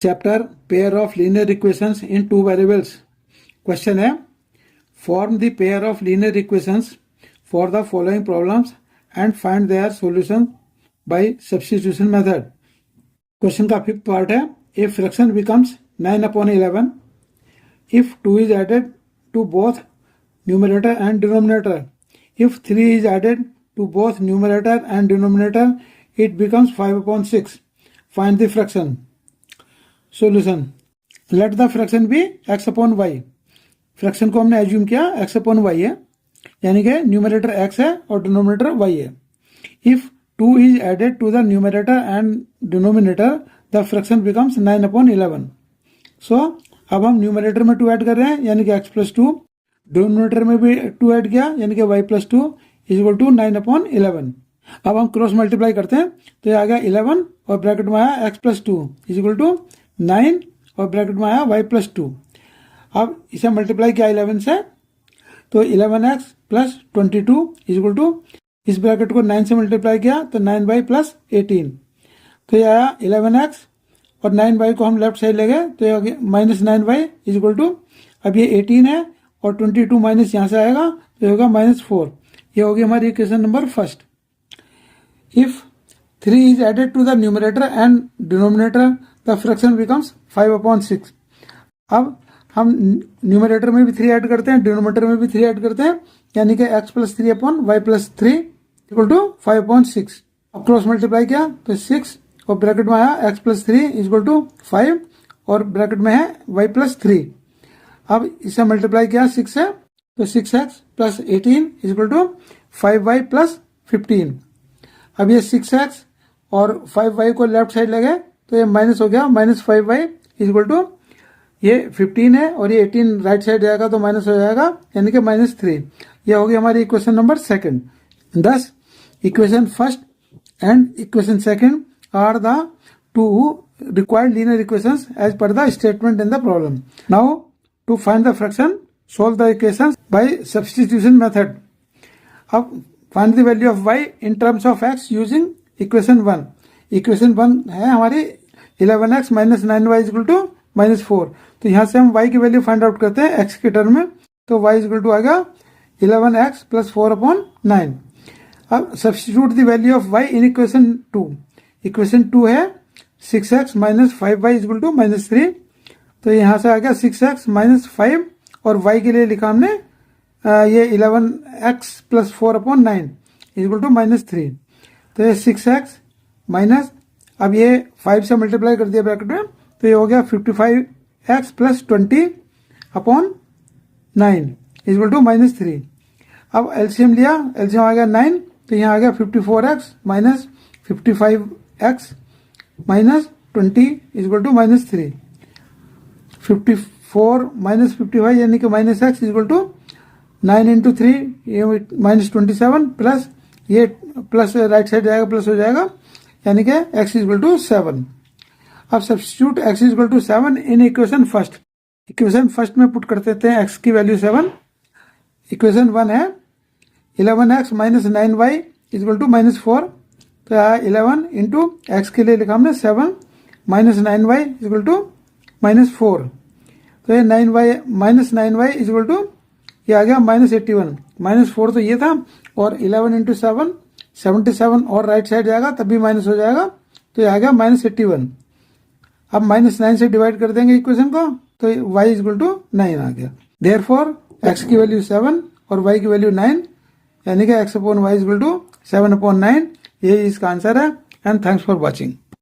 Chapter pair of linear equations in two variables. Question है form the pair of linear equations for the following problems and find their solution by substitution method. Question का fifth part है a fraction becomes 9/11 if 2 is added to both numerator and denominator. If 3 is added to both numerator and denominator, it becomes 5/6. Find the fraction. Solution. Let the fraction be x upon y. Fraction को हमने assume किया x upon y है, यानी कि numerator x है और denominator y है. If 2 is added to the numerator and denominator, the fraction becomes 9/11. So अब हम न्यूमरेटर में 2 ऐड कर रहे हैं यानी कि x + 2, डिनोमिनेटर में भी 2 ऐड किया यानी कि y + 2 = 9/11. अब हम क्रॉस मल्टीप्लाई करते हैं तो ये आ गया 11 और ब्रैकेट में आया x + 2 = 9 और ब्रैकेट में आया y + 2. अब इसे मल्टीप्लाई किया 11 से तो 11x + 22 इस ब्रैकेट को 9 से मल्टीप्लाई किया तो 9y + 18. तो ये आया 11x और 9y को हम लेफ्ट साइड ले गए तो ये -9y = अब ये 18 है और 22 माइनस यहाँ से आएगा तो ये होगा -4. ये होगी हमारी equation number first. If 3 is added to the numerator and denominator, the fraction becomes 5/6. अब हम न्यूमरेटर में भी 3 ऐड करते हैं, डिनोमिनेटर में भी 3 ऐड करते हैं यानी कि x + 3/y + 3 = 5/6. अब क्रॉस मल्टीप्लाई किया तो 6 और ब्रैकेट में आया x + 3 = 5 और ब्रैकेट में है y + 3. अब इसे मल्टीप्लाई किया 6 से तो 6x + 18 = 5y + 15. अब ये 6x और 5y को लेफ्ट साइड ले गए तो ये माइनस हो गया, -5y = ये 15 है और ये 18 राइट साइड जाएगा तो माइनस हो जाएगा यानी कि -3. ये होगी हमारी equation number second. Thus equation first and equation second are the two required linear equations as per the statement in the problem. Now to find the fraction, solve the equations by substitution method. अब find the value of y in terms of x using equation 1. Equation 1 है हमारी 11x - 9y = -4. तो यहाँ से हम y की value find out करते हैं x के टर्म में तो y = आ गया 11x + 4/9. अब substitute the value of y in equation 2. Equation 2 है 6x - 5y = -3. तो यहाँ से आ गया 6x - 5 और y के लिए लिखा हमने ये 11x + 4/9 = -3. तो ये 6x माइनस अब ये 5 से मल्टीप्लाई कर दिया ब्रैकेट में तो ये हो गया 55x + 20/9 = -3. अब एलसीएम लिया, एलसीएम आ गया 9 तो यहाँ आ गया 54x - 55x - 20 = -3. 54 - 55 यानी कि -x = 9 × 3 ये -27 प्लस ये प्लस राइट साइड जाएगा प्लस हो जाएगा यानी कि x = 7. अब substitute x = 7 in equation first. Equation first में पुट कर देते हैं x की वैल्यू 7. इक्वेशन 1 है 11x - 9y = -4. तो 11 इंटू एक्स के लिए लिखा हमने 7 - 9y = -4. तो ये 9y = ये आ गया -81. -4 तो ये था और 11 × 7 77 और राइट साइड जाएगा तब भी माइनस हो जाएगा तो ये आ गया -81. अब -9 से डिवाइड कर देंगे इक्वेशन को तो y = 9 आ गया. देयरफॉर x की वैल्यू 7 और y की वैल्यू 9 यानी कि x/y = 7/9. यही इसका आंसर है. And thanks for watching.